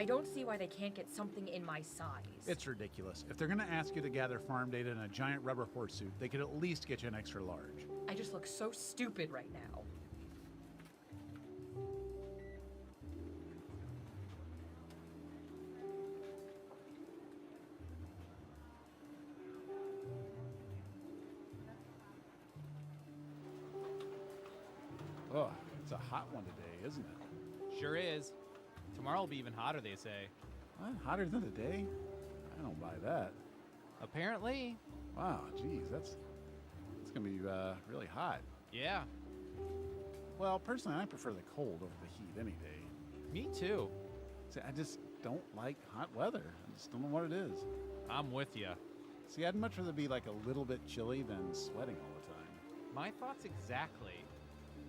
I don't see why they can't get something in my size. It's ridiculous. If they're going to ask you to gather farm data in a giant rubber horse suit, they could at least get you an extra large. I just look so stupid right now. Oh, it's a hot one today, isn't it? Sure is. Tomorrow will be even hotter, they say. What? Hotter than today? I don't buy that. Apparently. Wow, geez, that's going to be really hot. Yeah. Well, personally, I prefer the cold over the heat any day. Me too. See, I just don't like hot weather. I just don't know what it is. I'm with you. See, I'd much rather be like a little bit chilly than sweating all the time. My thoughts exactly.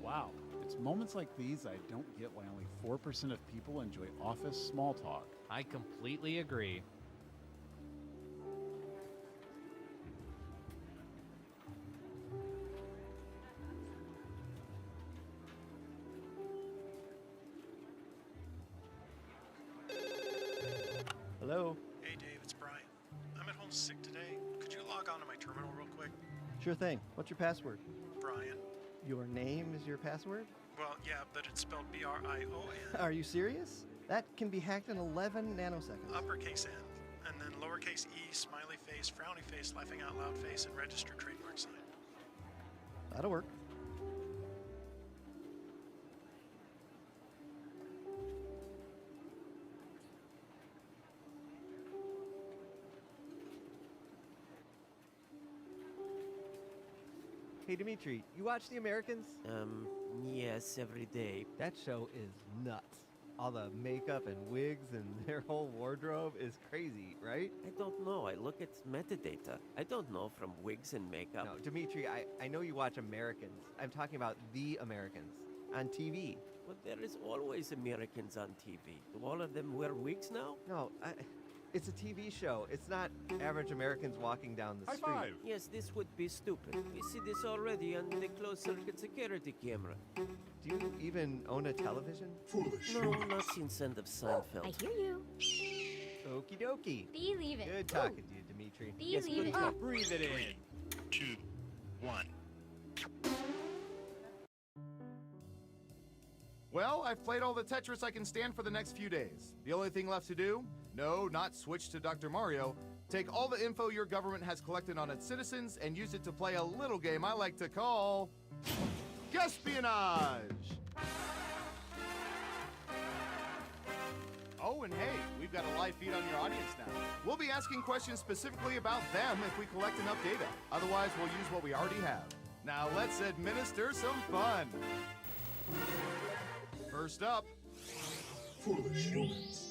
Wow. It's moments like these I don't get why only 4% of people enjoy office small talk. I completely agree. Hello? Hey Dave, it's Brian. I'm at home sick today. Could you log on to my terminal real quick? Sure thing. What's your password? Brian. Your name is your password? Well, yeah, but it's spelled B-R-I-O-N. Are you serious? That can be hacked in 11 nanoseconds. Uppercase N, and then lowercase e, smiley face, frowny face, laughing out loud face, and registered trademark sign. That'll work. Hey, Dimitri, you watch The Americans? Yes, every day. That show is nuts. All the makeup and wigs and their whole wardrobe is crazy, right? I don't know. I look at metadata. I don't know from wigs and makeup. No, Dimitri, I know you watch Americans. I'm talking about The Americans on TV. But there is always Americans on TV. Do all of them wear wigs now? No, it's a TV show. It's not average Americans walking down the street. High five! Yes, this would be stupid. We see this already on the closed-circuit security camera. Do you even own a television? No, not since end of Seinfeld. I hear you. Okie dokie. Believe it. Good talking to you, Dimitri. Yes, Believe good it. talk. Breathe it in. 2, 1. Well, I've played all the Tetris I can stand for the next few days. The only thing left to do? No, not switch to Dr. Mario. Take all the info your government has collected on its citizens and use it to play a little game I like to call... Espionage! Oh, and hey, we've got a live feed on your audience now. We'll be asking questions specifically about them if we collect enough data. Otherwise, we'll use what we already have. Now let's administer some fun. First up, foolish humans.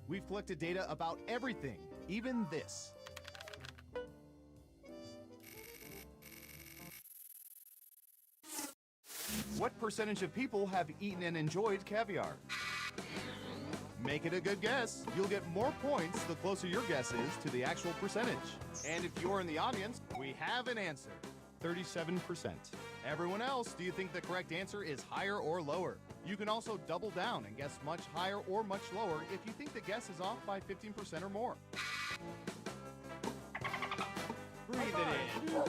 We've collected data about everything, even this. What percentage of people have eaten and enjoyed caviar? Make it a good guess. You'll get more points the closer your guess is to the actual percentage. And if you're in the audience, we have an answer. 37%. Everyone else, do you think the correct answer is higher or lower? You can also double down and guess much higher or much lower if you think the guess is off by 15% or more. Breathe it in.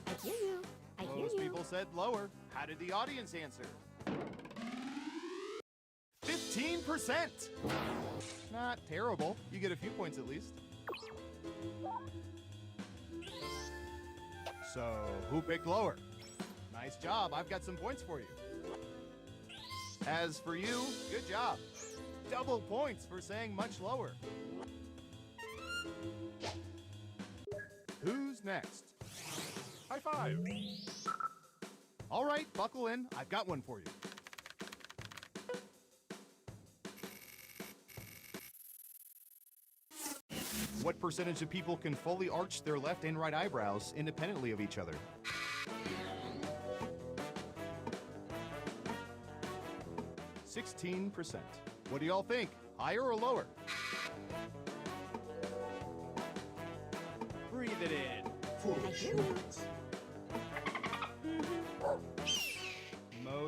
I hear you. I hear Most you. people said lower. How did the audience answer? 15%! Not terrible. You get a few points at least. So, who picked lower? Nice job. I've got some points for you. As for you, good job. Double points for saying much lower. Who's next? High five! All right, buckle in. I've got one for you. What percentage of people can fully arch their left and right eyebrows independently of each other? 16%. What do y'all think? Higher or lower? Breathe it in. I hear you.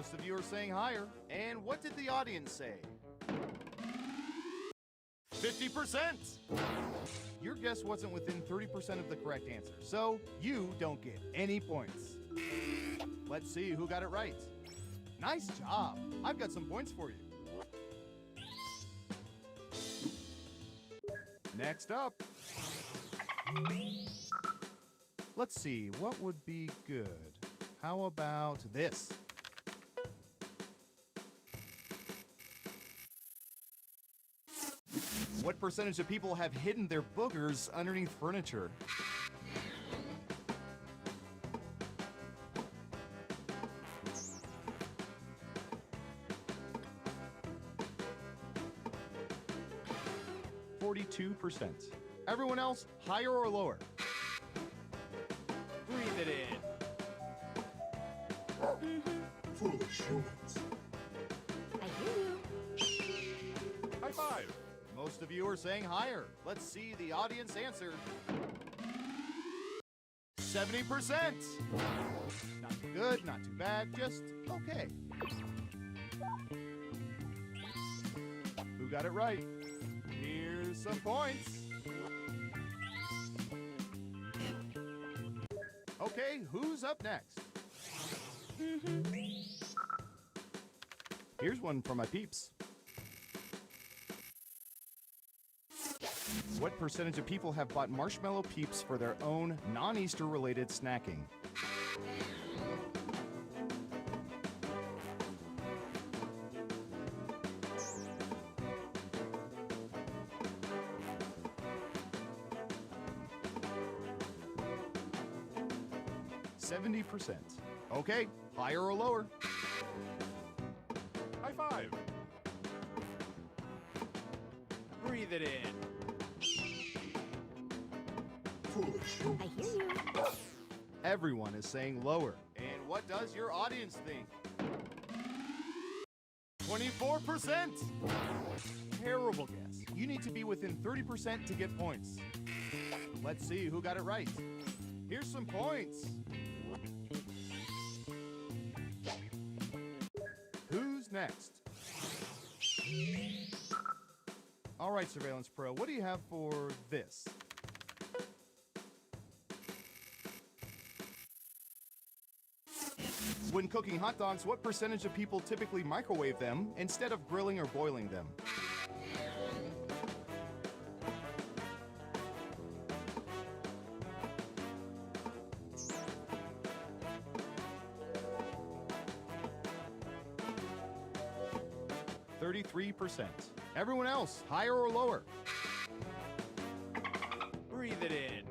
Most of you are saying higher. And what did the audience say? 50%! Your guess wasn't within 30% of the correct answer, so you don't get any points. Let's see who got it right. Nice job. I've got some points for you. Next up. Let's see, what would be good? How about this? What percentage of people have hidden their boogers underneath furniture? %. Everyone else, higher or lower? Breathe it in. Foolish humans. I hear you. High five. Most of you are saying higher. Let's see the audience answer. 70%. Not too good, not too bad, just okay. Who got it right? Here's some points. Okay, who's up next? Here's one for my peeps. What percentage of people have bought marshmallow peeps for their own non-Easter related snacking? %. Okay, higher or lower? High five. Breathe it in. Foolish humans. I hear you. Everyone is saying lower. And what does your audience think? 24%! Terrible guess. You need to be within 30% to get points. Let's see who got it right. Here's some points. Who's next? All right, Surveillance Pro, what do you have for this? When cooking hot dogs, what percentage of people typically microwave them instead of grilling or boiling them? %. Everyone else, higher or lower? Breathe it in.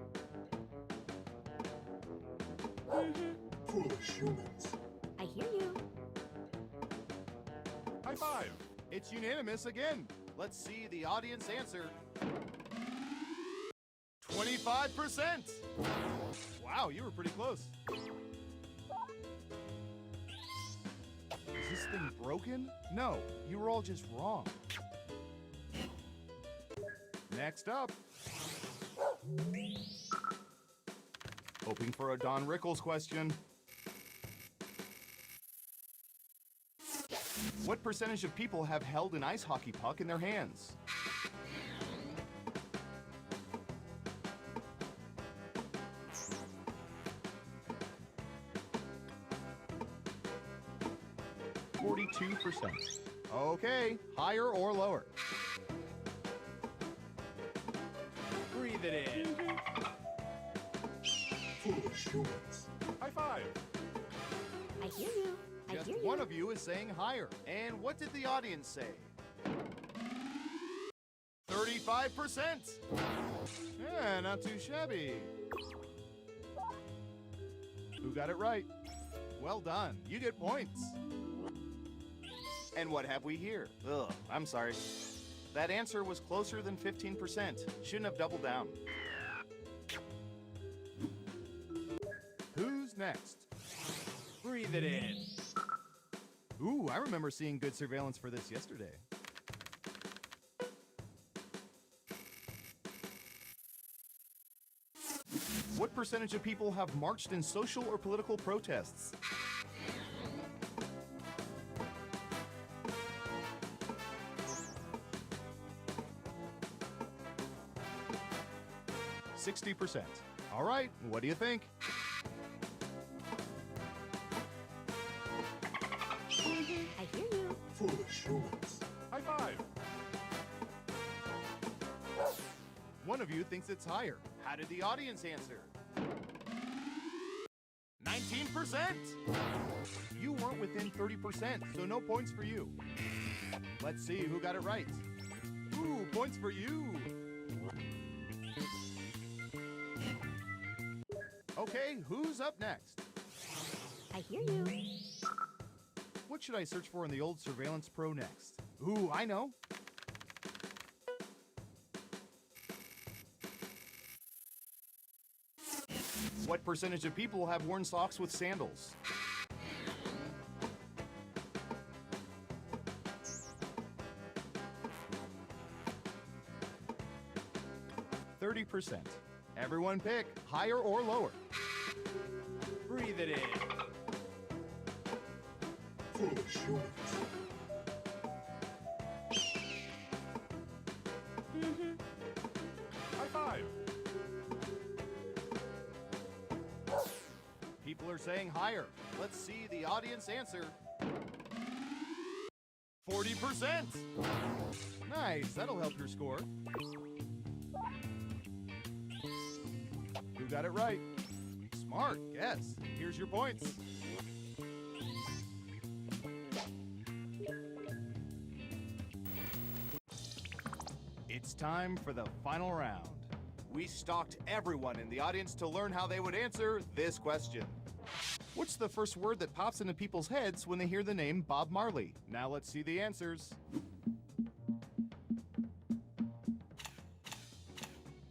Foolish humans. I hear you. High five. It's unanimous again. Let's see the audience answer. 25%. Wow, you were pretty close. Is this thing broken? No, you were all just wrong. Next up. Hoping for a Don Rickles question. What percentage of people have held an ice hockey puck in their hands? %. Okay, higher or lower? Breathe it in. Foolish humans. High five. I hear you. I Just hear you. one of you is saying higher. And what did the audience say? 35%. Yeah, not too shabby. Who got it right? Well done. You get points. And what have we here? Ugh, I'm sorry. That answer was closer than 15%. Shouldn't have doubled down. Who's next? Breathe it in. Ooh, I remember seeing good surveillance for this yesterday. What percentage of people have marched in social or political protests? 60%. All right, what do you think? I hear you. Foolish humans. High five. One of you thinks it's higher. How did the audience answer? 19%! You weren't within 30%, so no points for you. Let's see who got it right. Ooh, points for you! Okay, who's up next? I hear you. What should I search for in the old Surveillance Pro next? Ooh, I know. What percentage of people have worn socks with sandals? %. Everyone pick higher or lower. Breathe it in. Foolish humans. High five. People are saying higher. Let's see the audience answer. 40%. Nice, that'll help your score. Who got it right? Smart, guess. Here's your points. It's time for the final round. We stalked everyone in the audience to learn how they would answer this question. What's the first word that pops into people's heads when they hear the name Bob Marley? Now let's see the answers.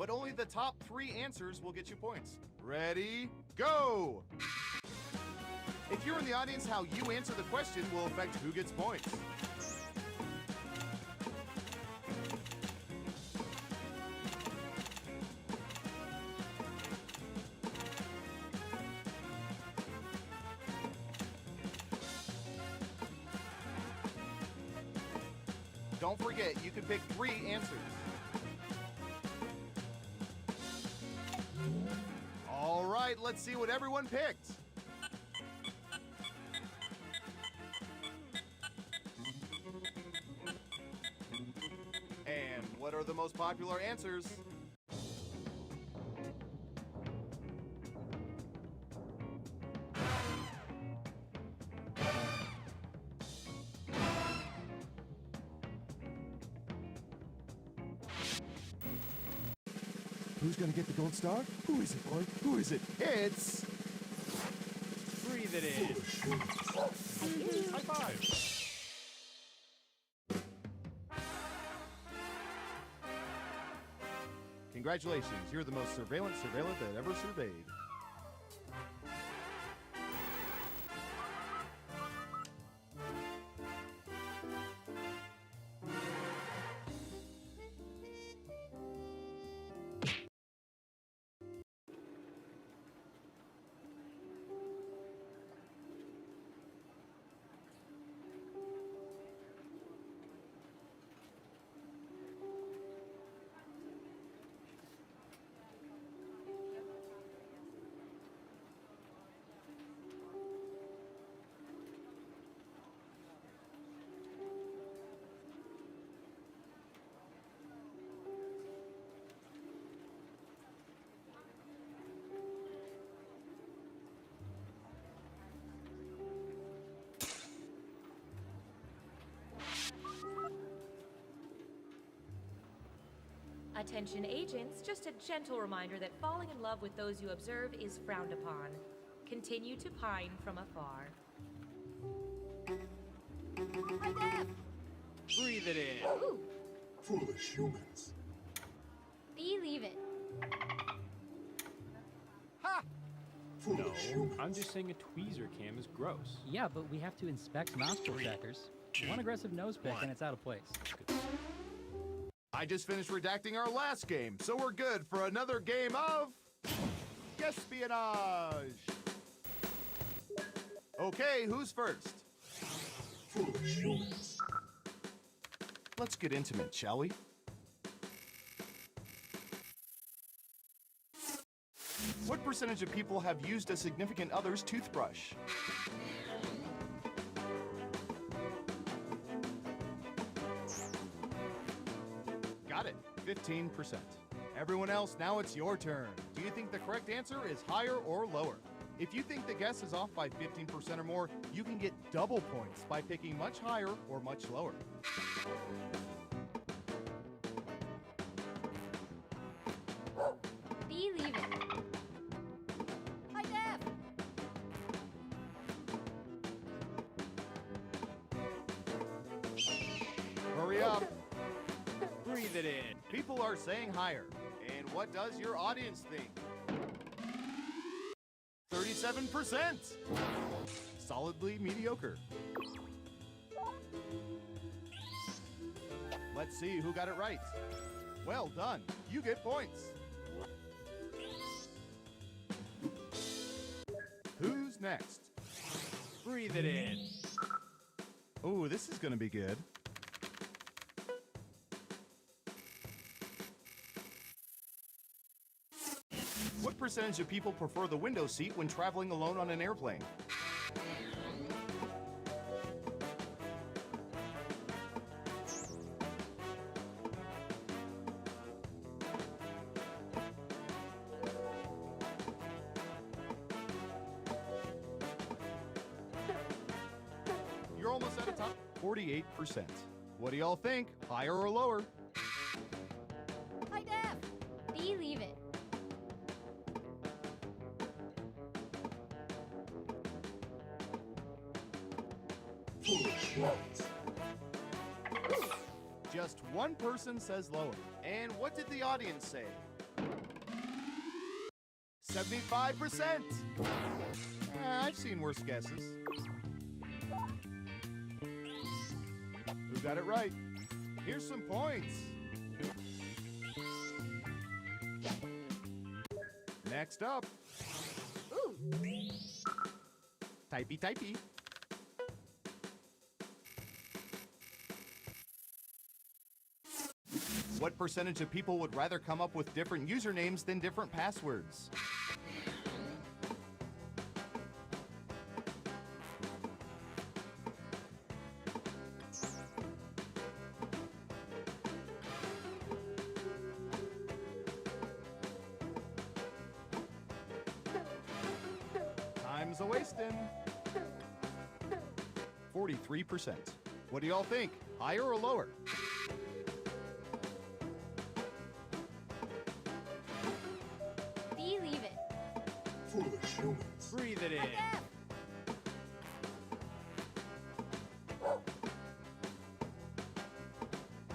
But only the top 3 answers will get you points. Ready, go! If you're in the audience, how you answer the question will affect who gets points. Don't forget, you can pick 3 answers. All right, let's see what everyone picked. And what are the most popular answers? Who's gonna get the gold star? Who is it, boy? Who is it? It's... Breathe it in. Foolish humans. I hear you. High five. Congratulations, you're the most surveillant that ever surveyed. Attention agents, just a gentle reminder that falling in love with those you observe is frowned upon. Continue to pine from afar. Hi there. Breathe it in. Ooh, Foolish humans. believe it. Foolish humans. I'm just saying a tweezer cam is gross. Yeah, but we have to inspect nostril checkers. One aggressive nose pick and it's out of place. I just finished redacting our last game, so we're good for another game of... espionage! Okay, who's first? Foolish humans. Let's get intimate, shall we? percentage of people have used a significant other's toothbrush? Got it, 15%. Everyone else, now it's your turn. Do you think the correct answer is higher or lower? If you think the guess is off by 15% or more, you can get double points by picking much higher or much lower. Believe it. Hi, Def. Hurry up. Breathe it in. People are saying higher. And what does your audience think? 37%. Solidly mediocre. Let's see who got it right. Well done. You get points. Who's next? Breathe it in. Oh, this is going to be good. What percentage of people prefer the window seat when traveling alone on an airplane? You're almost out of time. 48%. What do y'all think? Higher or lower? Hi, Def. Believe it. Foolish ones. Just one person says lower. And what did the audience say? 75%. I've seen worse guesses. Who got it right? Here's some points. Next up. Ooh. Typey, typey. What percentage of people would rather come up with different usernames than different passwords? Time's a wasting. 43%. What do y'all think? Higher or lower? Believe it. Foolish humans. Breathe it in. Def.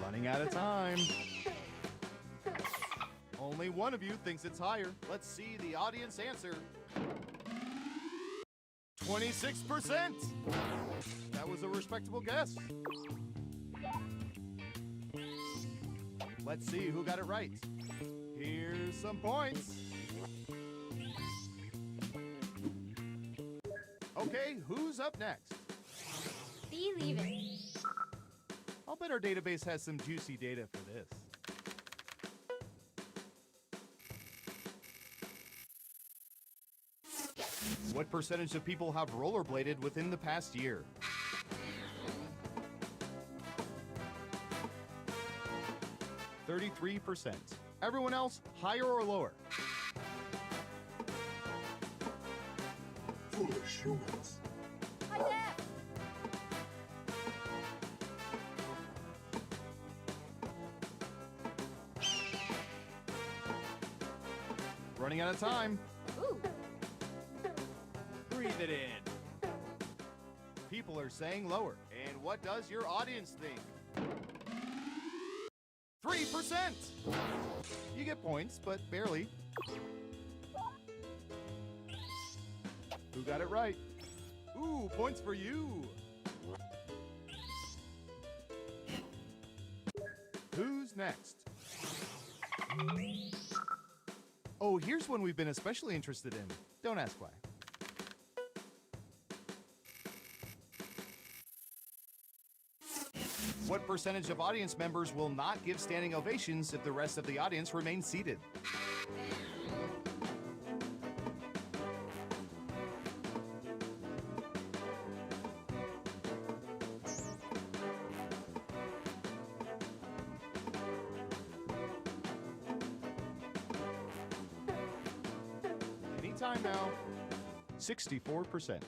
Running out of time. Only one of you thinks it's higher. Let's see the audience answer. 26%. That was a respectable guess. Let's see who got it right. Here's some points. Okay, who's up next? Believe it. I'll bet our database has some juicy data for this. What percentage of people have rollerbladed within the past year? %. Everyone else, higher or lower? Foolish humans. Hi, Def. Running out of time. Ooh. Breathe it in. People are saying lower. And what does your audience think? 3%. You get points, but barely. Who got it right? Ooh, points for you. Who's next? Oh, here's one we've been especially interested in. Don't ask why. What percentage of audience members will not give standing ovations if the rest of the audience remains seated? time now. 64%.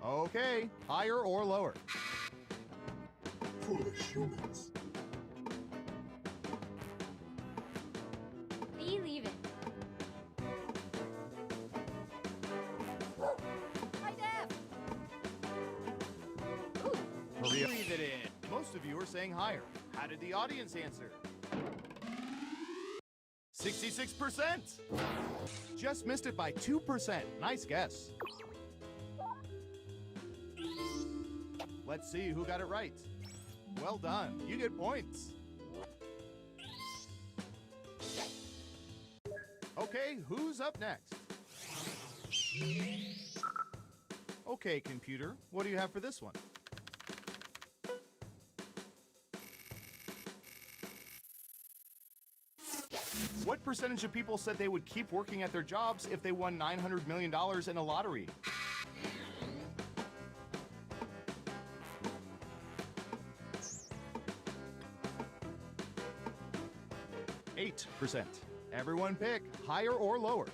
Okay, higher or lower? Foolish humans. Believe it. High def. Ooh. Hurry up. Breathe it in. Most of you are saying higher. How did the audience answer? 66%. Just missed it by 2%. Nice guess. Let's see who got it right. Well done. You get points. Okay, who's up next? Okay, computer, what do you have for this one? What percentage of people said they would keep working at their jobs if they won $900 million in a lottery? 8%. Everyone pick higher or lower.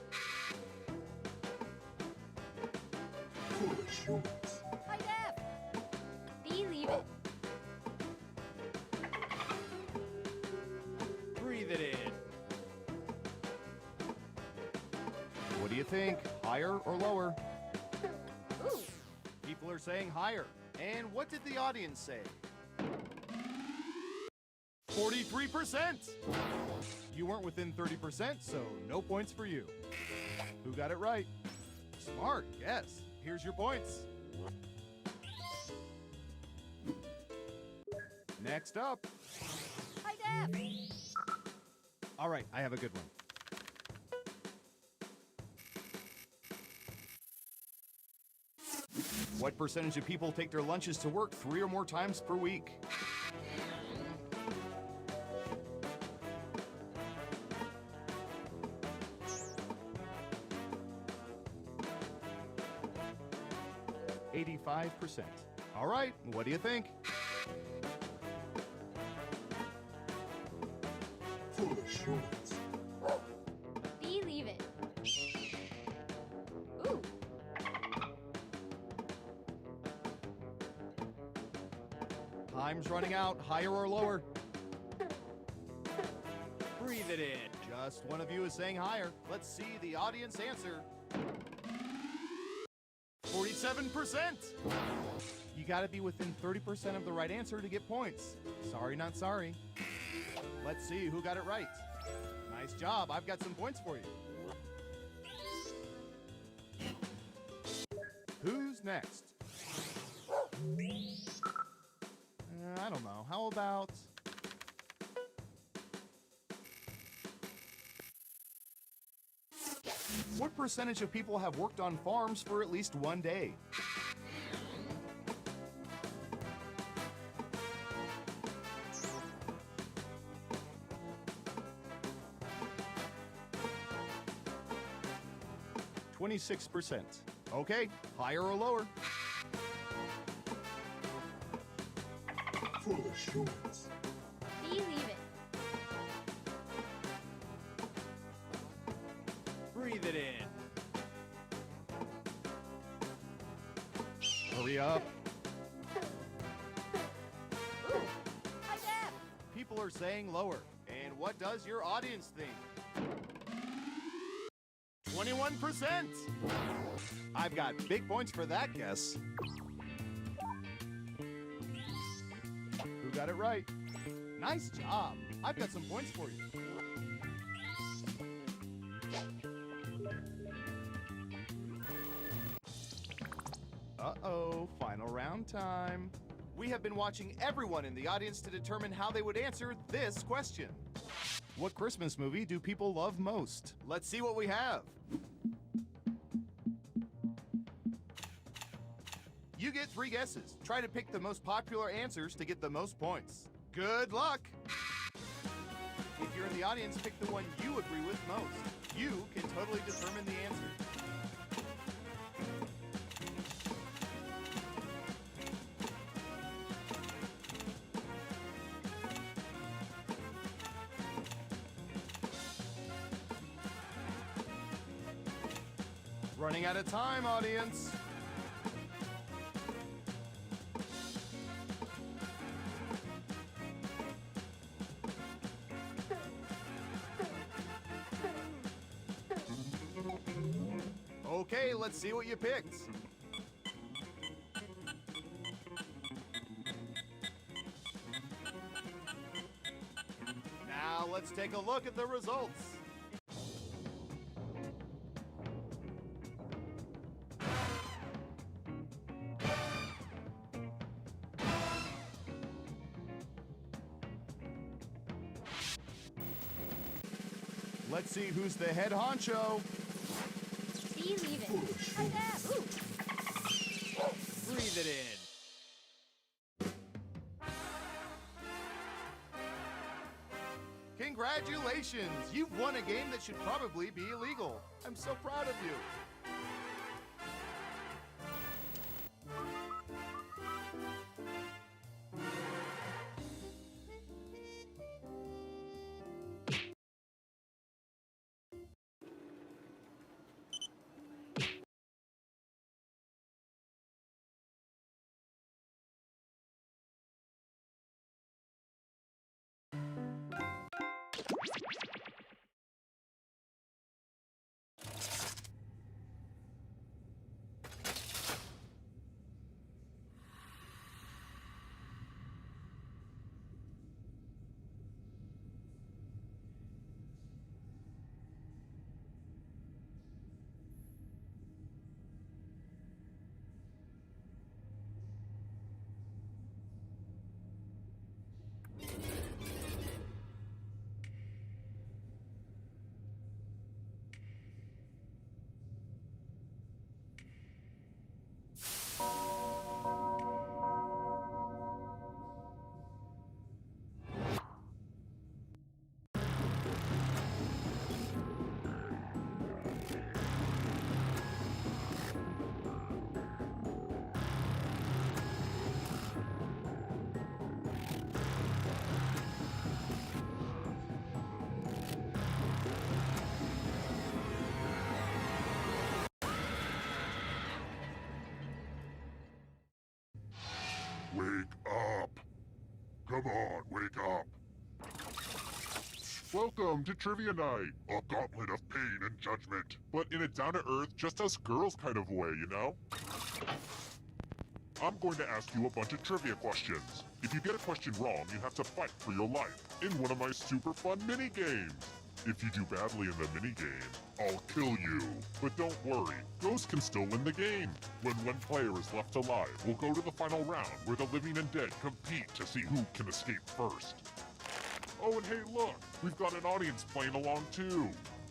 Foolish humans. High def. Believe it. Breathe it in. What do you think? Higher or lower? Ooh. People are saying higher. And what did the audience say? 43%! You weren't within 30%, so no points for you. Who got it right? Smart, yes. Here's your points. Next up. High def. All right, I have a good one. What percentage of people take their lunches to work 3 or more times per week? %. All right, what do you think? Foolish humans. Believe it. Ooh. Time's running out. Higher or lower? Breathe it in. Just one of you is saying higher. Let's see the audience answer. 47%. You got to be within 30% of the right answer to get points. Sorry, not sorry. Let's see who got it right. Nice job. I've got some points for you. Who's next? I don't know. How about... What percentage of people have worked on farms for at least one day? %. Okay, higher or lower? Foolish humans. Believe it. Breathe it in. Hurry up. Ooh. High def. People are saying lower. And what does your audience think? 21%! I've got big points for that guess. Who got it right? Nice job. I've got some points for you. Uh-oh, final round time. We have been watching everyone in the audience to determine how they would answer this question. What Christmas movie do people love most? Let's see what we have. You get 3 guesses. Try to pick the most popular answers to get the most points. Good luck! If you're in the audience, pick the one you agree with most. You can totally determine the answer. Running out of time, audience. Okay, let's see what you picked. Now let's take a look at the results. Let's see who's the head honcho. Believe it. Hi, Deb. Ooh. Breathe it in. Congratulations! You've won a game that should probably be illegal. I'm so proud of you. Wake up! Come on, wake up! Welcome to Trivia Night, a gauntlet of pain and judgment, but in a down-to-earth, just us girls kind of way, you know? I'm going to ask you a bunch of trivia questions. If you get a question wrong, you have to fight for your life in one of my super fun mini-games. If you do badly in the mini-game, I'll kill you. But don't worry, Ghost can still win the game. When one player is left alive, we'll go to the final round where the living and dead compete to see who can escape first. Oh, and hey, look, we've got an audience playing along too.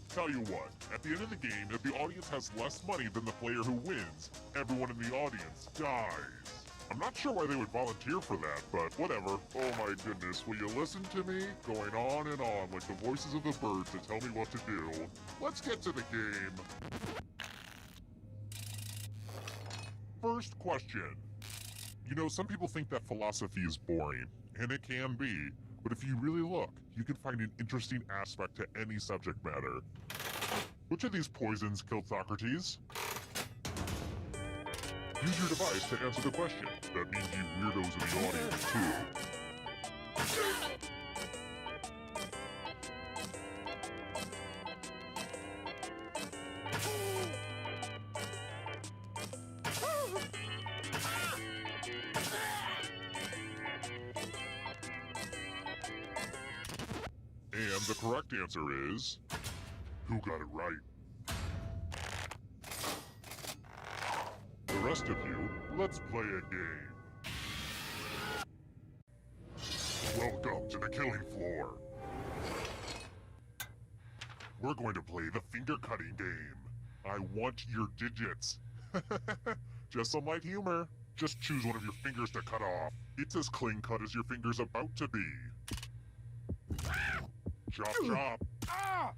Tell you what, at the end of the game, if the audience has less money than the player who wins, everyone in the audience dies. I'm not sure why they would volunteer for that, but whatever. Oh my goodness, will you listen to me? Going on and on like the voices of the birds that tell me what to do. Let's get to the game. First question. You know, some people think that philosophy is boring, and it can be, but if you really look, you can find an interesting aspect to any subject matter. Which of these poisons killed Socrates? Use your device to answer the question. That means you weirdos in the audience, too. And the correct answer is... who got it right? The rest of you, let's play a game. Welcome to the killing floor. We're going to play the finger cutting game. I want your digits. Just some light humor. Just choose one of your fingers to cut off. It's as clean cut as your finger's about to be. Chop chop. Ah!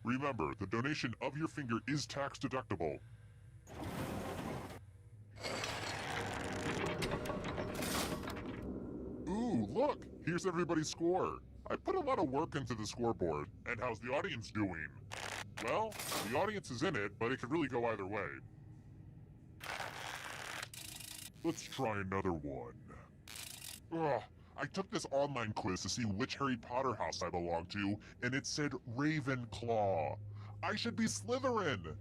Remember, the donation of your finger is tax deductible. Ooh, look! Here's everybody's score. I put a lot of work into the scoreboard. And how's the audience doing? Well, the audience is in it, but it could really go either way. Let's try another one. Ugh, I took this online quiz to see which Harry Potter house I belong to, and it said Ravenclaw. I should be Slytherin!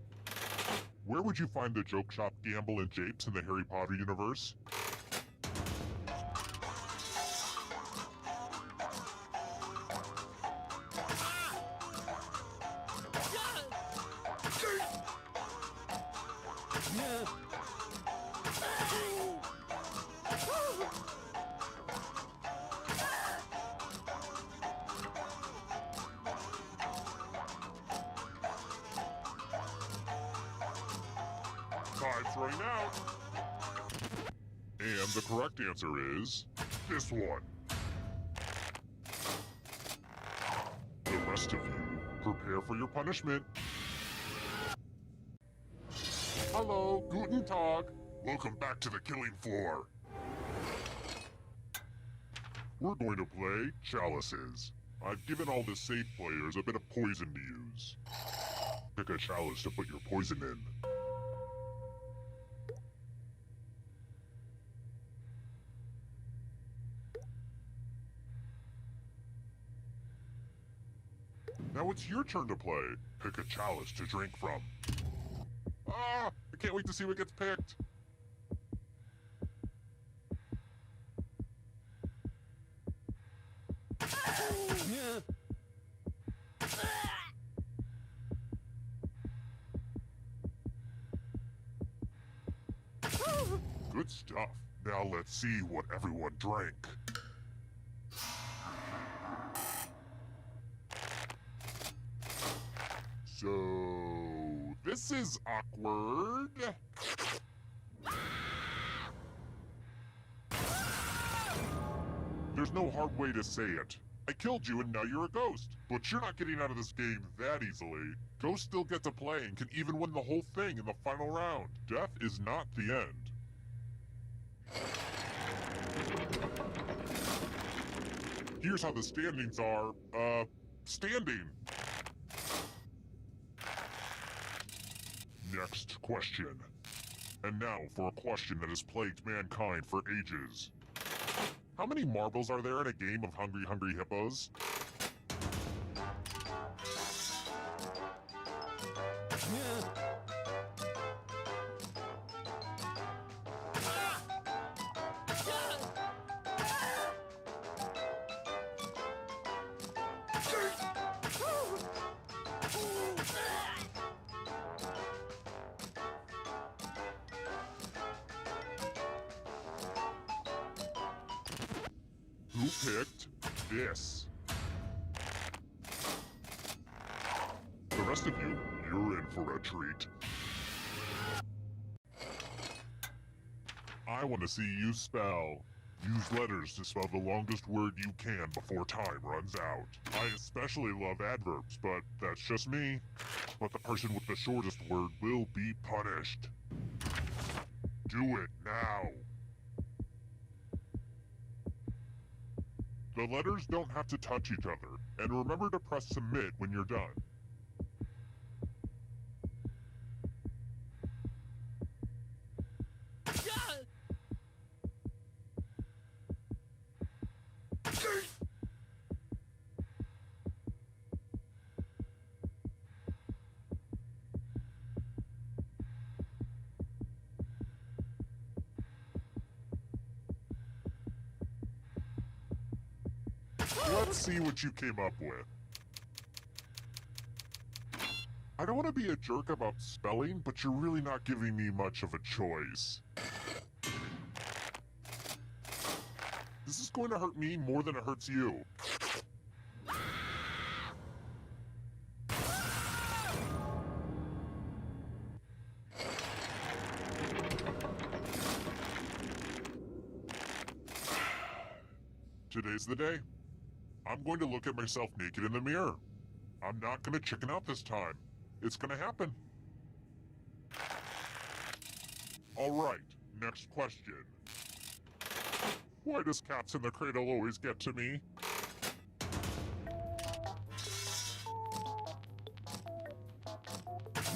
Where would you find the joke shop Gamble and Japes in the Harry Potter universe? Time's running out. And the correct answer is this one. The rest of you, prepare for your punishment. Hello, guten Tag. Welcome back to the killing floor. We're going to play Chalices. I've given all the safe players a bit of poison to use. Pick a chalice to put your poison in. Now it's your turn to play. Pick a chalice to drink from. Ah! I can't wait to see what gets picked. Good stuff. Now let's see what everyone drank. So, this is awkward. There's no hard way to say it. I killed you and now you're a ghost. But you're not getting out of this game that easily. Ghosts still get to play and can even win the whole thing in the final round. Death is not the end. Here's how the standings are, standing. Next question. And now for a question that has plagued mankind for ages. How many marbles are there in a game of Hungry Hungry Hippos? Who picked this? The rest of you, you're in for a treat. I want to see you spell. Use letters to spell the longest word you can before time runs out. I especially love adverbs, but that's just me. But the person with the shortest word will be punished. Do it now. The letters don't have to touch each other, and remember to press submit when you're done. Let's see what you came up with. I don't want to be a jerk about spelling, but you're really not giving me much of a choice. This is going to hurt me more than it hurts you. Today's the day. I'm going to look at myself naked in the mirror. I'm not going to chicken out this time. It's going to happen. All right, next question. Why does cats in the cradle always get to me?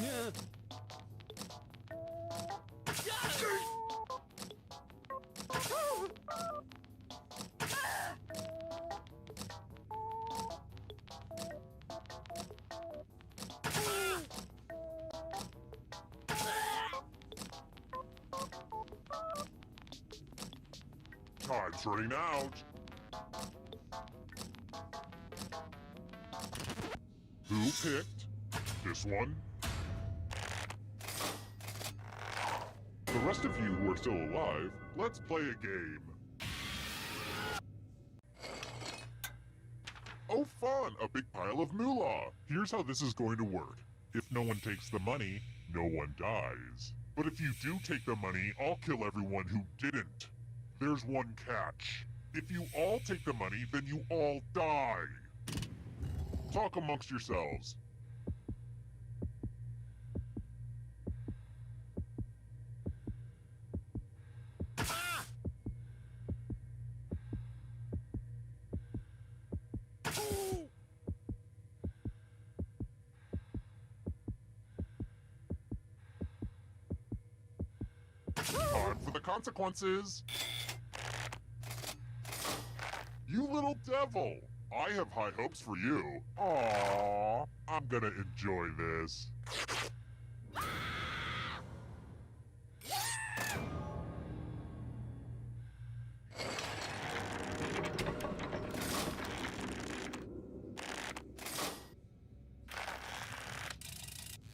Yeah. Time's running out. Who picked this one? The rest of you who are still alive, let's play a game. Oh fun, a big pile of moolah. Here's how this is going to work. If no one takes the money, no one dies. But if you do take the money, I'll kill everyone who didn't. There's one catch. If you all take the money, then you all die. Talk amongst yourselves. Time for the consequences. You little devil! I have high hopes for you. Aww, I'm gonna enjoy this.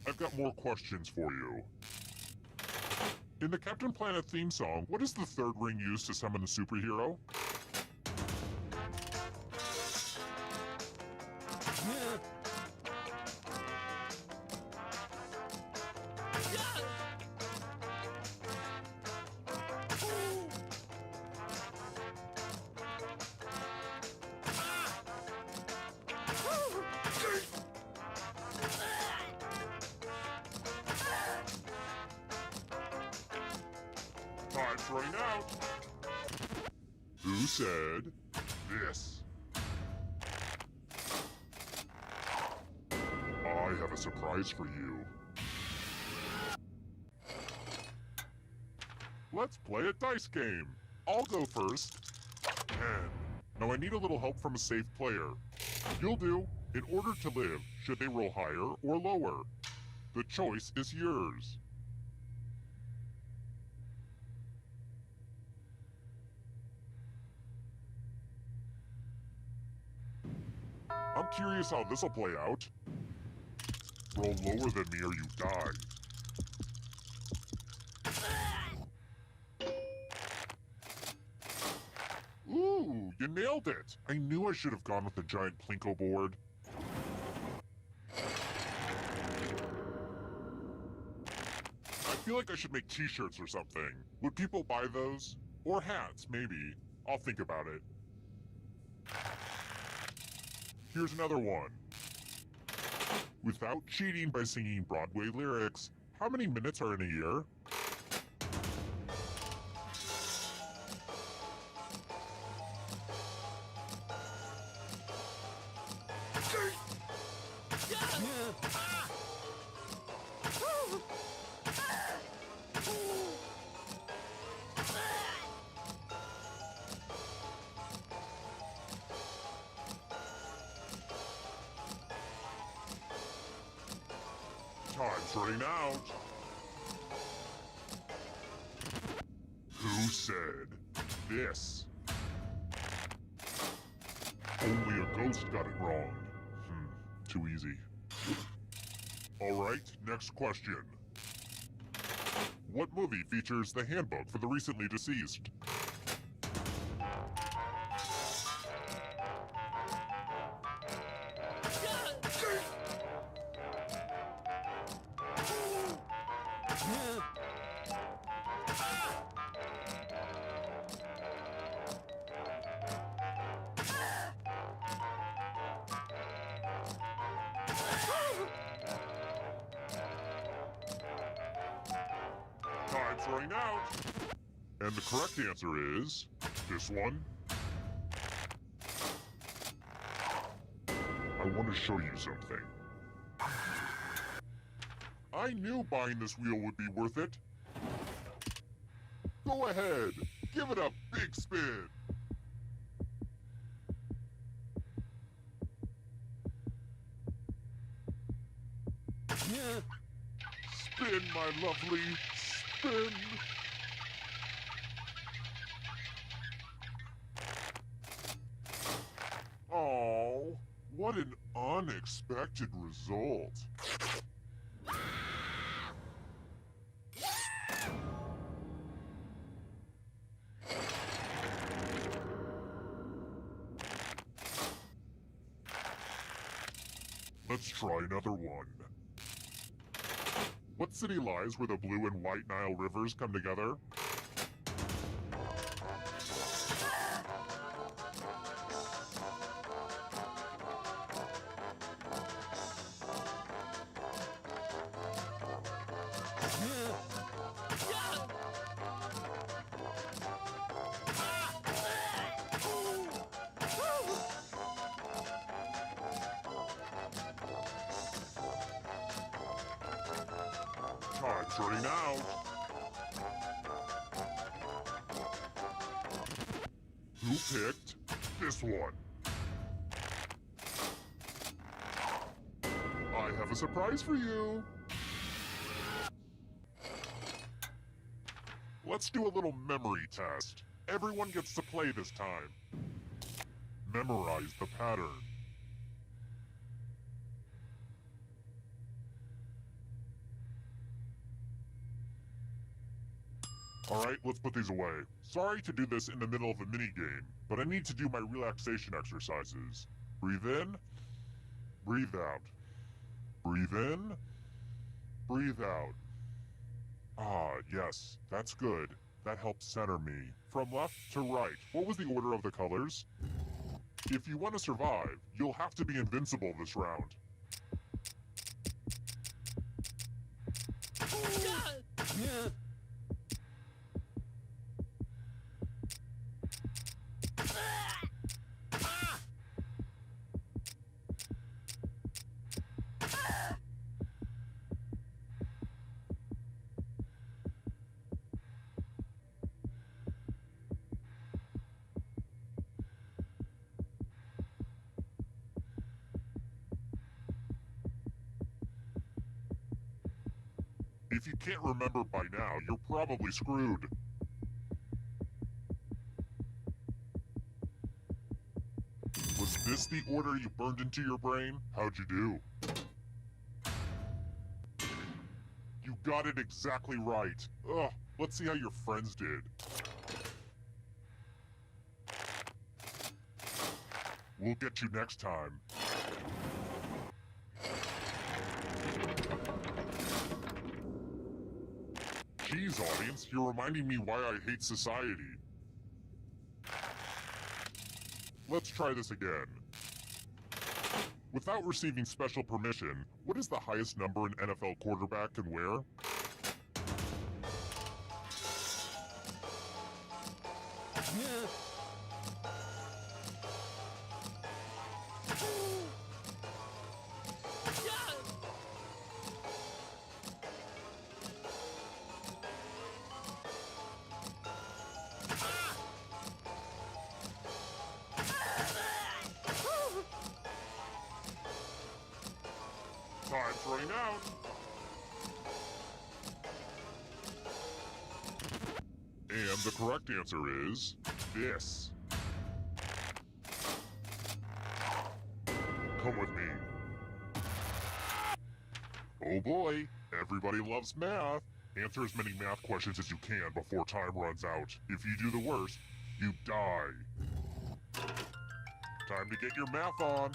I've got more questions for you. In the Captain Planet theme song, what is the third ring used to summon the superhero? Time's running out. Who said this? I have a surprise for you. Let's play a dice game. I'll go first. 10. Now I need a little help from a safe player. You'll do. In order to live, should they roll higher or lower? The choice is yours. I'm curious how this'll play out. Roll lower than me or you die. Ooh, you nailed it! I knew I should have gone with the giant plinko board. I feel like I should make t-shirts or something. Would people buy those? Or hats, maybe. I'll think about it. Here's another one. Without cheating by singing Broadway lyrics, how many minutes are in a year? Time's running out. Who said this? Only a ghost got it wrong. Too easy. Alright, next question. What movie features the handbook for the recently deceased? Time's running out. And the correct answer is This one? I want to show you something. I knew buying this wheel would be worth it. Go ahead, give it a big spin. Spin, my lovely, spin. Oh, what an unexpected result. Let's try another one. What city lies where the blue and white Nile rivers come together? Time's running out. Who picked this one? I have a surprise for you. Let's do a little memory test. Everyone gets to play this time. Memorize the pattern. Alright, let's put these away. Sorry to do this in the middle of a mini-game, but I need to do my relaxation exercises. Breathe in, breathe out. Breathe in, breathe out. Ah, yes, that's good. That helps center me. From left to right, what was the order of the colors? If you want to survive, you'll have to be invincible this round. If you can't remember by now, you're probably screwed. Was this the order you burned into your brain? How'd you do? You got it exactly right. Ugh, let's see how your friends did. We'll get you next time. Geez, audience, you're reminding me why I hate society. Let's try this again. Without receiving special permission, what is the highest number an NFL quarterback can wear? Time's running out. And the correct answer is this. Come with me. Oh boy, everybody loves math. Answer as many math questions as you can before time runs out. If you do the worst, you die. Time to get your math on.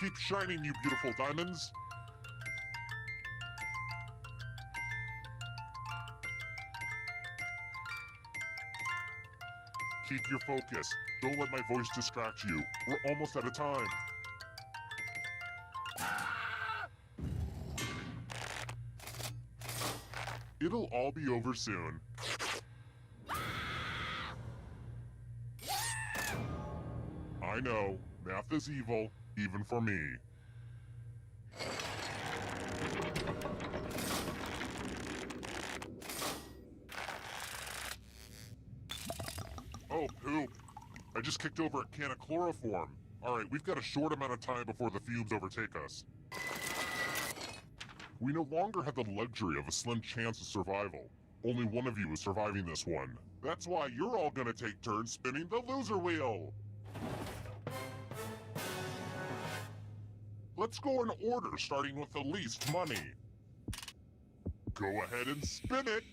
Keep shining, you beautiful diamonds. Keep your focus. Don't let my voice distract you. We're almost out of time. It'll all be over soon. I know, math is evil, even for me. Oh, poop. I just kicked over a can of chloroform. Alright, we've got a short amount of time before the fumes overtake us. We no longer have the luxury of a slim chance of survival. Only one of you is surviving this one. That's why you're all gonna take turns spinning the loser wheel! Let's go in order, starting with the least money. Go ahead and spin it!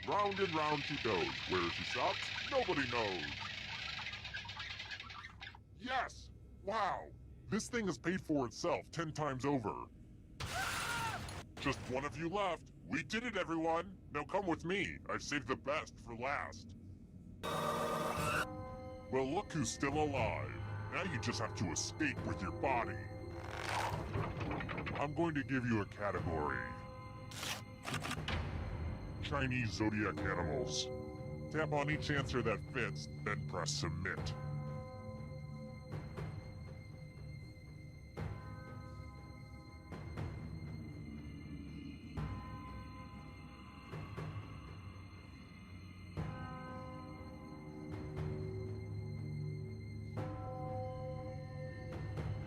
Round and round she goes. Where she stops, nobody knows. Yes! Wow! This thing has paid for itself 10 times over. Just one of you left. We did it, everyone! Now come with me. I've saved the best for last. Well, look who's still alive. Now you just have to escape with your body. I'm going to give you a category. Chinese zodiac animals. Tap on each answer that fits, then press submit.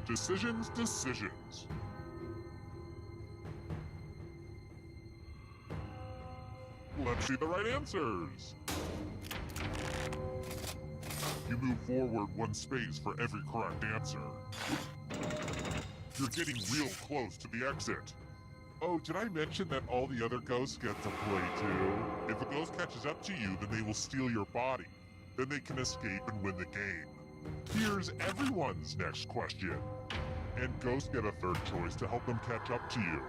Decisions, decisions. Let's see the right answers. You move forward one space for every correct answer. You're getting real close to the exit. Oh, did I mention that all the other ghosts get to play too? If a ghost catches up to you, then they will steal your body. Then they can escape and win the game. Here's everyone's next question. And ghosts get a third choice to help them catch up to you.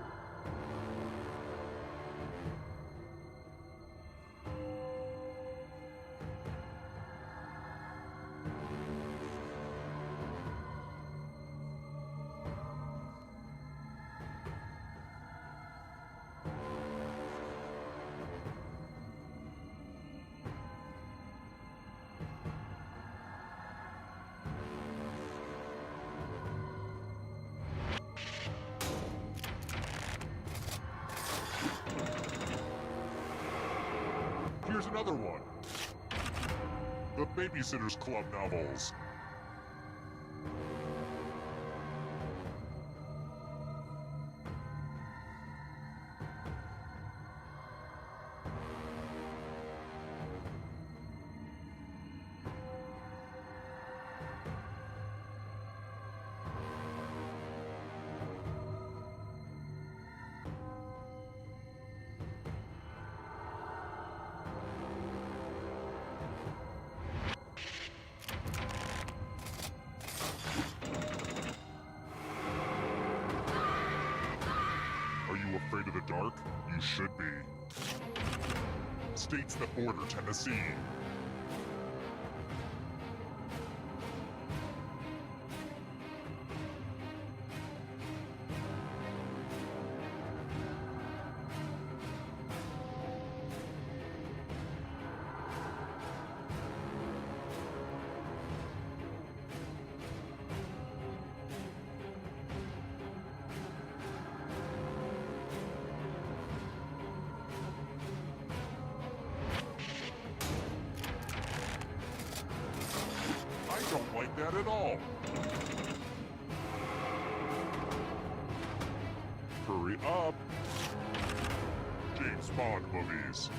Here's another one. The Babysitter's Club novels. Afraid of the dark? You should be. States that border Tennessee. I don't like that at all. Hurry up. James Bond movies.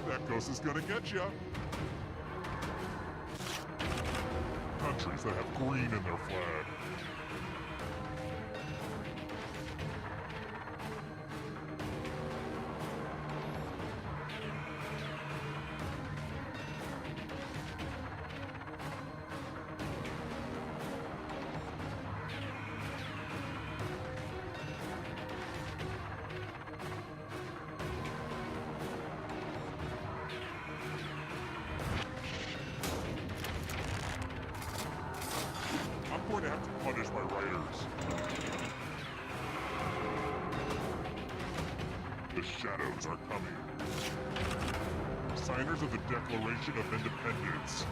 That ghost is gonna get ya. Countries that have green in their flag. The shadows are coming. Signers of the Declaration of Independence.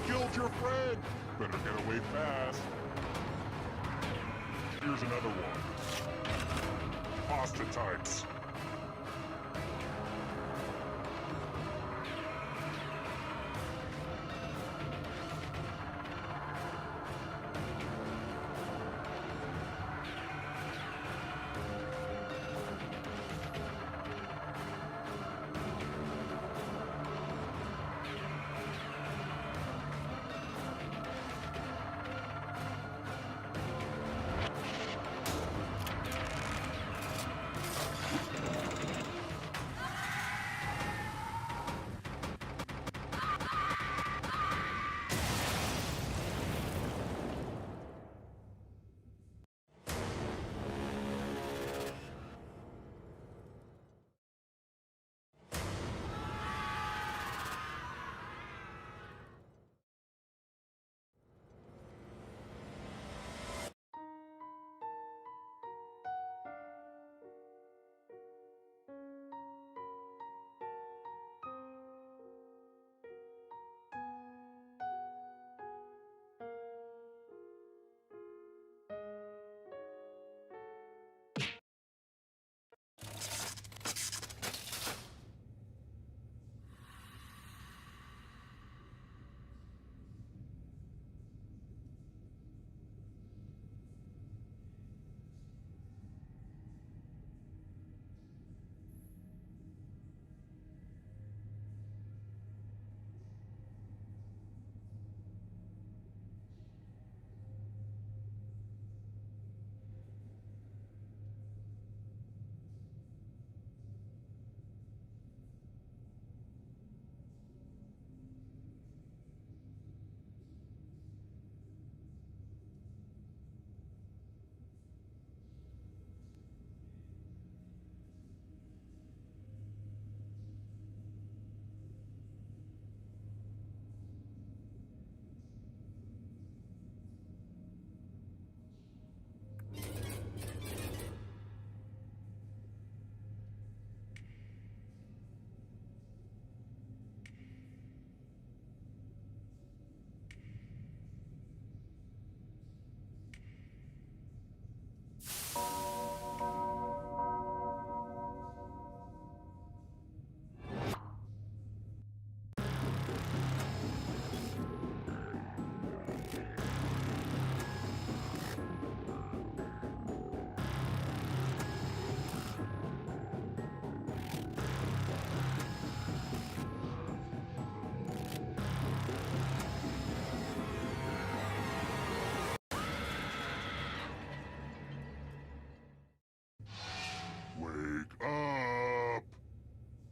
Killed your friend! Better get away fast. Here's another one. Pasta types.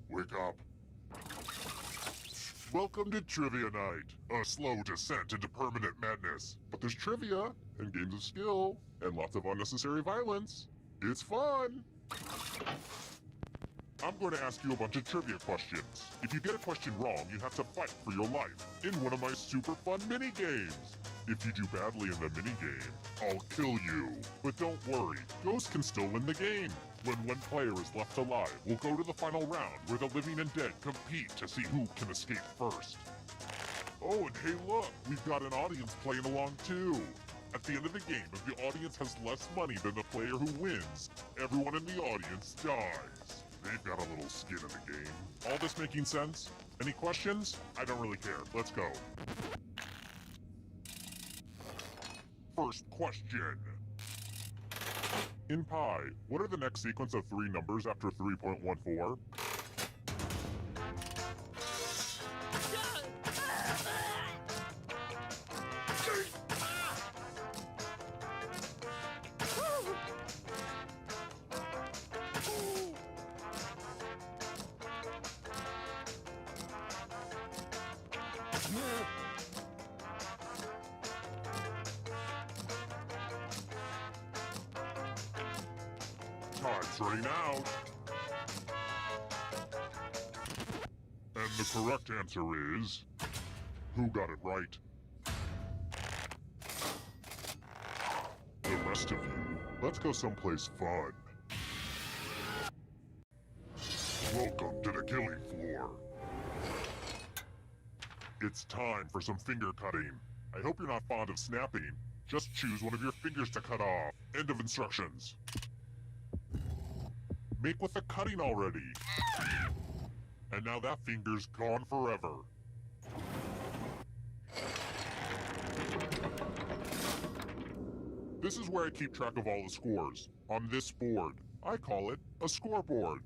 Wake up. Welcome to Trivia Night, a slow descent into permanent madness. But there's trivia, and games of skill, and lots of unnecessary violence. It's fun! I'm going to ask you a bunch of trivia questions. If you get a question wrong, you have to fight for your life in one of my super fun mini-games. If you do badly in the mini-game, I'll kill you. But don't worry, Ghost can still win the game. When one player is left alive, we'll go to the final round where the living and dead compete to see who can escape first. Oh, and hey look, we've got an audience playing along too. At the end of the game, if the audience has less money than the player who wins, everyone in the audience dies. They've got a little skin in the game. All this making sense? Any questions? I don't really care. Let's go. First question. In pi, what are the next sequence of three numbers after 3.14? Time's running out. And the correct answer is... Who got it right? The rest of you, let's go someplace fun. Welcome to the killing floor. It's time for some finger cutting. I hope you're not fond of snapping. Just choose one of your fingers to cut off. End of instructions. Make with the cutting already. And now that finger's gone forever. This is where I keep track of all the scores. On this board. I call it a scoreboard.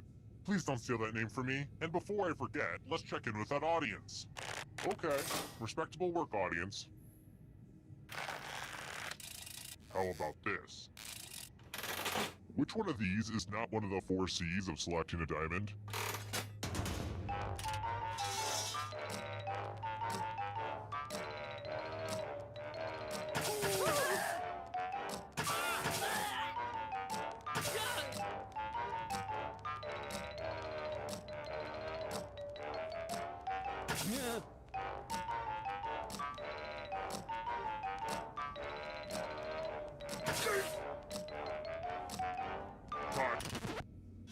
Please don't steal that name from me. And before I forget, let's check in with that audience. Okay, respectable work, audience. How about this? Which one of these is not one of the 4 C's of selecting a diamond?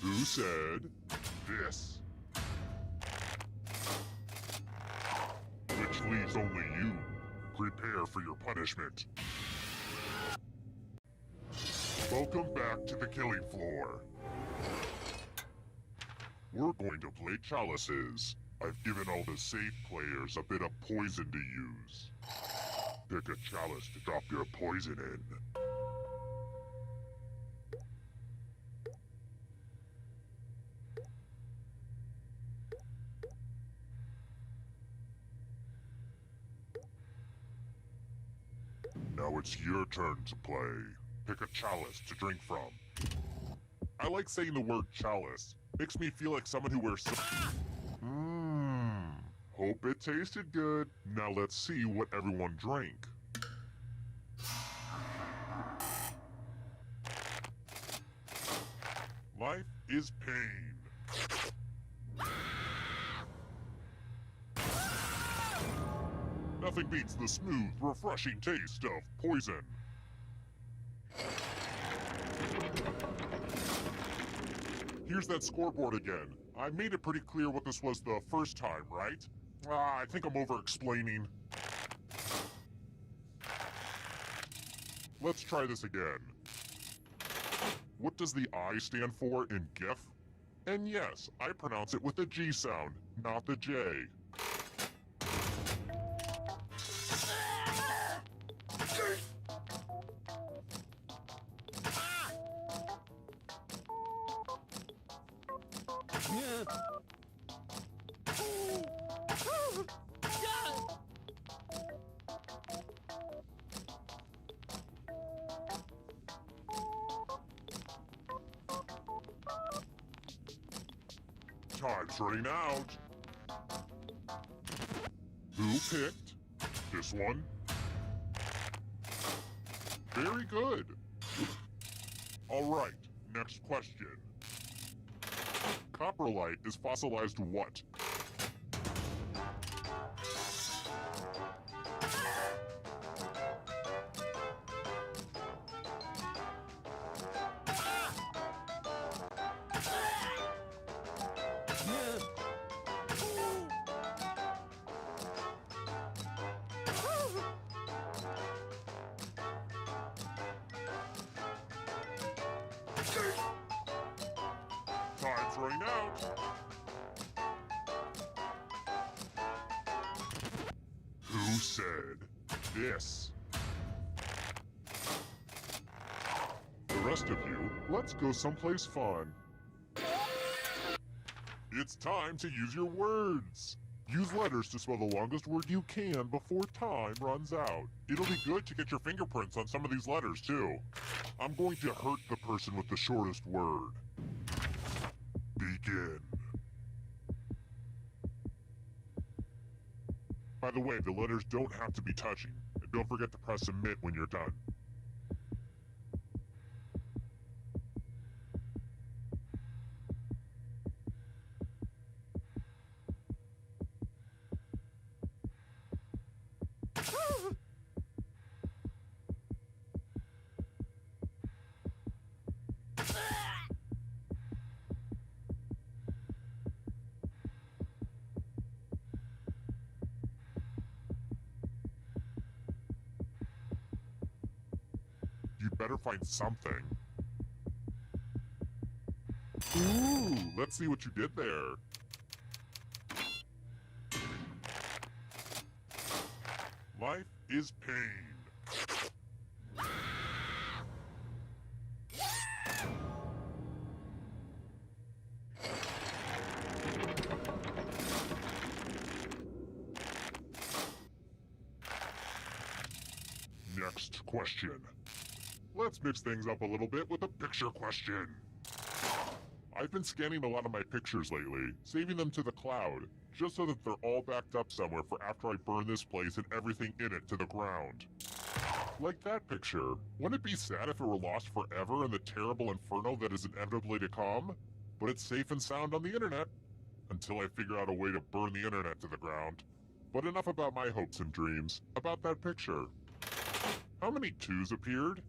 Who said this? Which leaves only you. Prepare for your punishment. Welcome back to the killing floor. We're going to play chalices. I've given all the safe players a bit of poison to use. Pick a chalice to drop your poison in. Now it's your turn to play. Pick a chalice to drink from. I like saying the word chalice. Makes me feel like someone who wears Hope it tasted good. Now let's see what everyone drank. Life is pain. Nothing beats the smooth, refreshing taste of poison. Here's that scoreboard again. I made it pretty clear what this was the first time, right? I think I'm over-explaining. Let's try this again. What does the I stand for in GIF? And yes, I pronounce it with the G sound, not the J. Time's running out. Who picked this one? Very good. All right, next question. Coprolite is fossilized what? Time's running out. Who said this? The rest of you, let's go someplace fun. It's time to use your words. Use letters to spell the longest word you can before time runs out. It'll be good to get your fingerprints on some of these letters, too. I'm going to hurt the person with the shortest word. Begin. By the way, the letters don't have to be touching. And don't forget to press submit when you're done. You'd better find something. Ooh, let's see what you did there. Life is pain. Next question. Let's mix things up a little bit with a picture question. I've been scanning a lot of my pictures lately, saving them to the cloud, just so that they're all backed up somewhere for after I burn this place and everything in it to the ground. Like that picture. Wouldn't it be sad if it were lost forever in the terrible inferno that is inevitably to come? But it's safe and sound on the internet. Until I figure out a way to burn the internet to the ground. But enough about my hopes and dreams. About that picture. How many 2s appeared?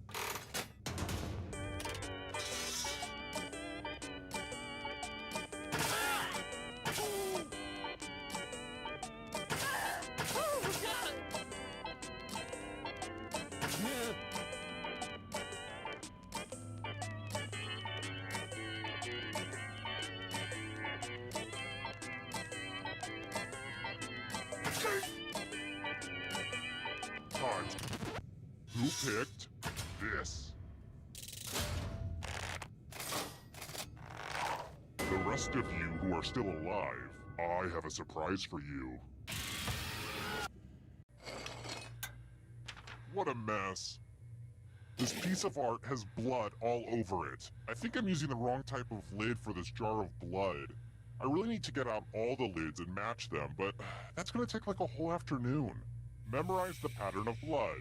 Times. Who picked this? The rest of you who are still alive, I have a surprise for you. What a mess. This piece of art has blood all over it. I think I'm using the wrong type of lid for this jar of blood. I really need to get out all the lids and match them, but that's gonna take like a whole afternoon. Memorize the pattern of blood.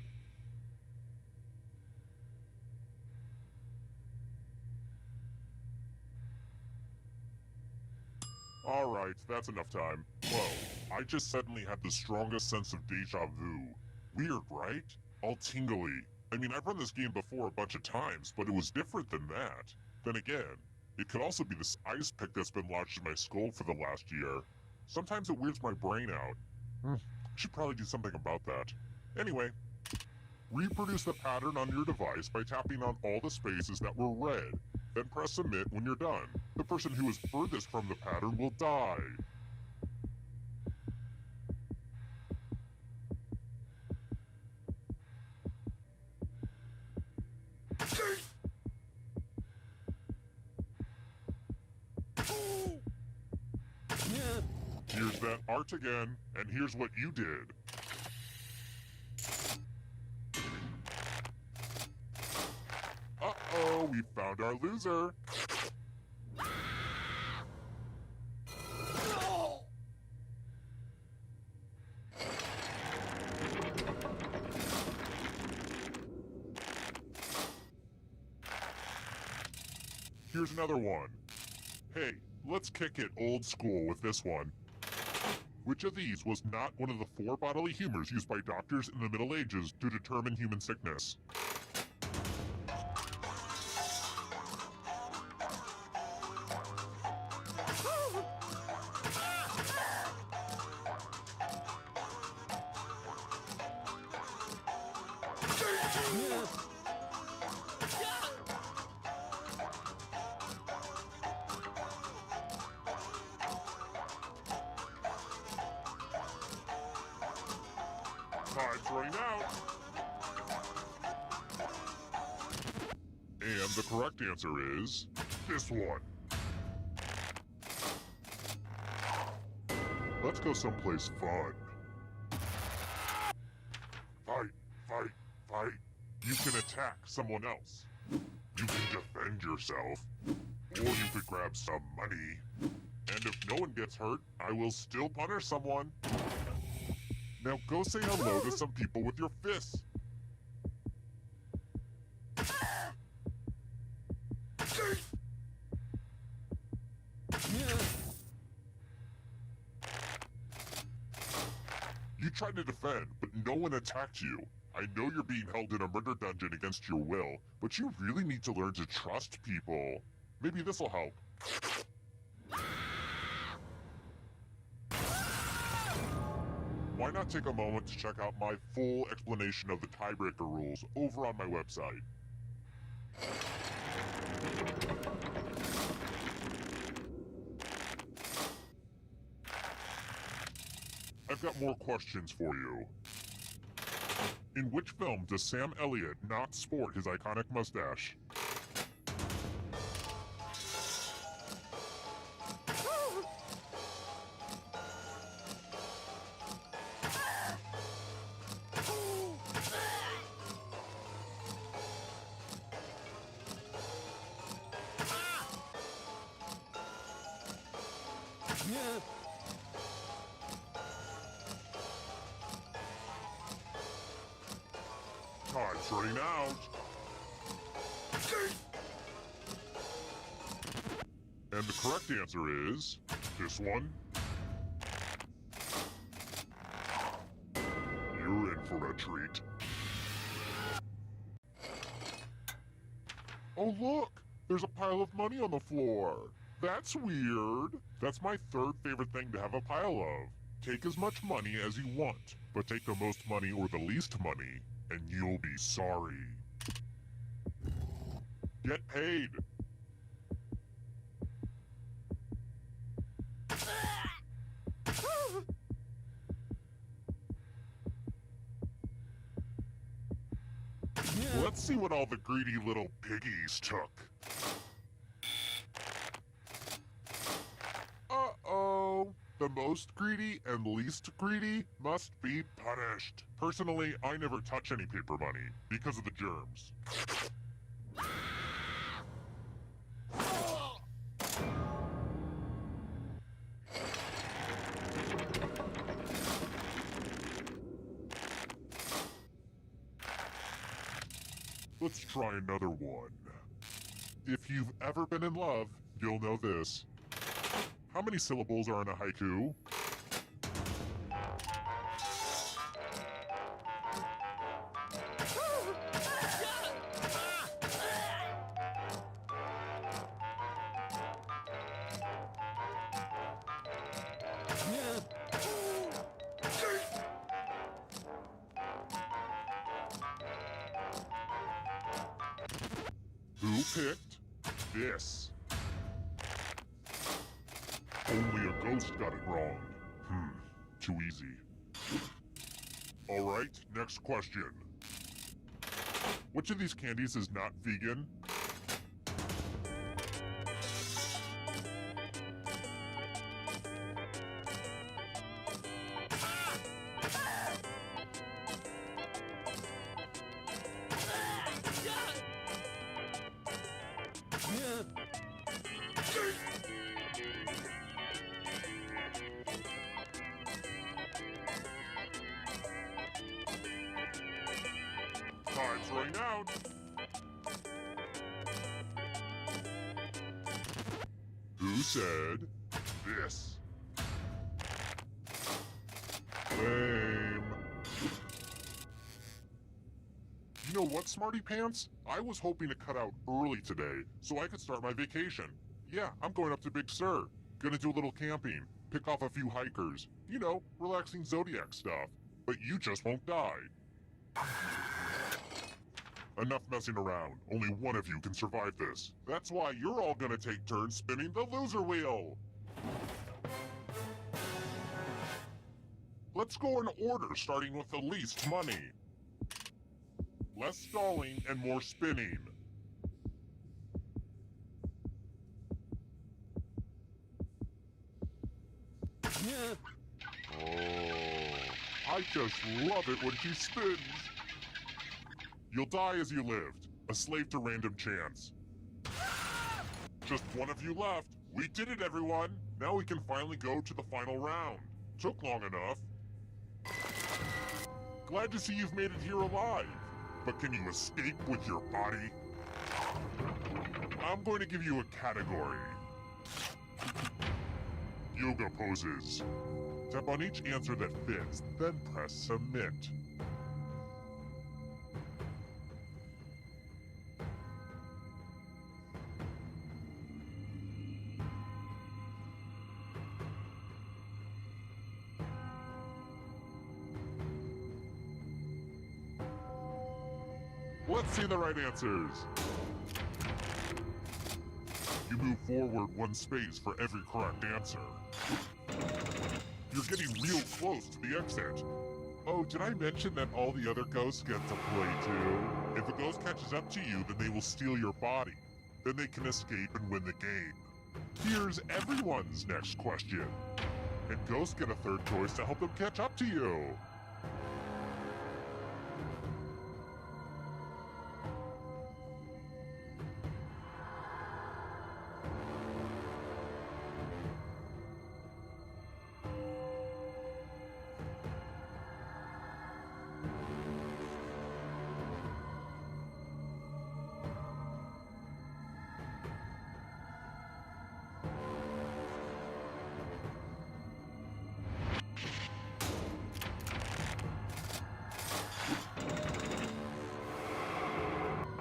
Alright, that's enough time. Whoa, I just suddenly had the strongest sense of deja vu. Weird, right? All tingly. I mean, I've run this game before a bunch of times, but it was different than that. Then again, it could also be this ice pick that's been lodged in my skull for the last year. Sometimes it weirds my brain out. Should probably do something about that. Anyway, reproduce the pattern on your device by tapping on all the spaces that were red. Then press submit when you're done. The person who is furthest from the pattern will die. Here's that art again, and here's what you did. Uh-oh, we found our loser. Here's another one. Hey, let's kick it old school with this one. Which of these was not one of the 4 bodily humors used by doctors in the Middle Ages to determine human sickness? Time's running out. And the correct answer is this one. Let's go someplace fun. Fight, fight, fight. You can attack someone else. You can defend yourself. Or you could grab some money. And if no one gets hurt, I will still punish someone. Now go say hello to some people with your fists. You tried to defend, but no one attacked you. I know you're being held in a murder dungeon against your will, but you really need to learn to trust people. Maybe this'll help. Why not take a moment to check out my full explanation of the tiebreaker rules over on my website. I've got more questions for you. In which film does Sam Elliott not sport his iconic mustache? Time's running out. And the correct answer is this one. You're in for a treat. Oh look! There's a pile of money on the floor. That's weird. That's my third favorite thing to have a pile of. Take as much money as you want, but take the most money or the least money, and you'll be sorry. Get paid. Let's see what all the greedy little piggies took. Uh-oh. The most greedy and least greedy must be punished. Personally, I never touch any paper money because of the germs. Let's try another one. If you've ever been in love, you'll know this. How many syllables are in a haiku? Who picked this? Only a ghost got it wrong. Too easy. Alright, next question. Which of these candies is not vegan? Time's running out. Who said this? Lame. You know what, Smarty Pants? I was hoping to cut out early today so I could start my vacation. Yeah, I'm going up to Big Sur. Gonna do a little camping, pick off a few hikers. You know, relaxing Zodiac stuff. But you just won't die. Enough messing around. Only one of you can survive this. That's why you're all gonna take turns spinning the loser wheel. Let's go in order, starting with the least money. Less stalling and more spinning. Oh, I just love it when she spins. You'll die as you lived, a slave to random chance. Just one of you left. We did it, everyone. Now we can finally go to the final round. Took long enough. Glad to see you've made it here alive. But can you escape with your body? I'm going to give you a category. Yoga poses. Tap on each answer that fits, then press submit. Let's see the right answers. You move forward one space for every correct answer. You're getting real close to the exit. Oh, did I mention that all the other ghosts get to play too? If a ghost catches up to you, then they will steal your body. Then they can escape and win the game. Here's everyone's next question. And ghosts get a third choice to help them catch up to you.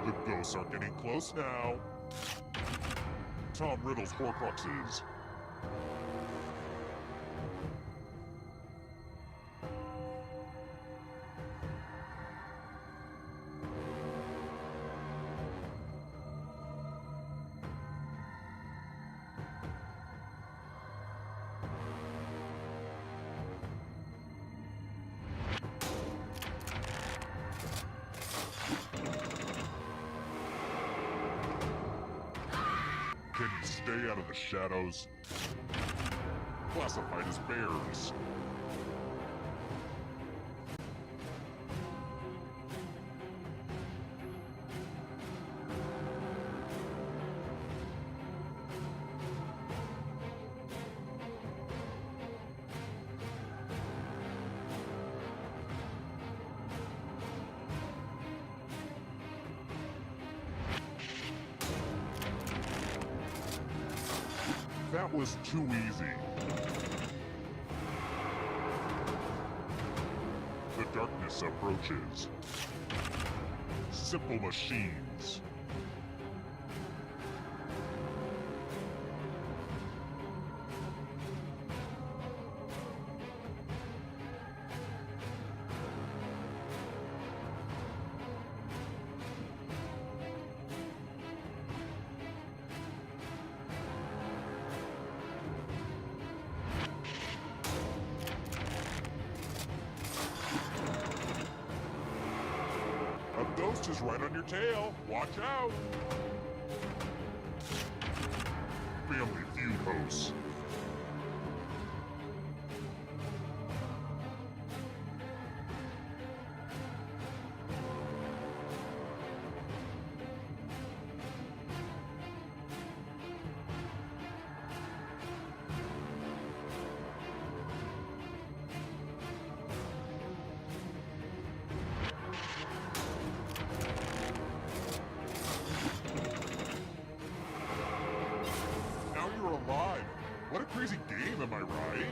The ghosts are getting close now. Tom Riddle's Horcruxes. Can you stay out of the shadows? Classified as bears. That was too easy. The darkness approaches. Simple machines. A ghost is right on your tail. Watch out. Family Feud hosts. Now you're alive. What a crazy game, am I right?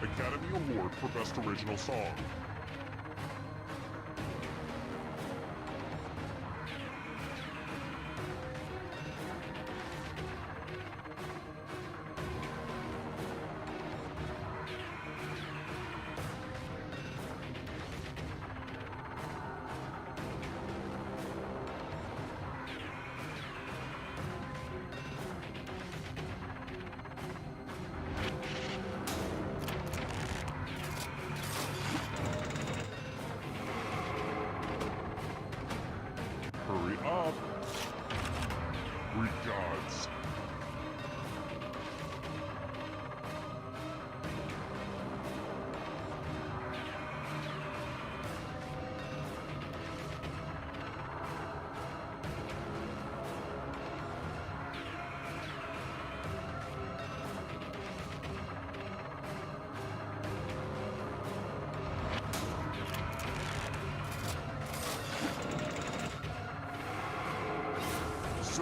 Academy Award for Best Original Song. Hurry up. Greek gods.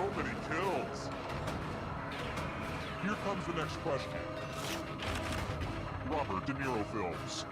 so many kills. Here comes the next question. Robert De Niro films.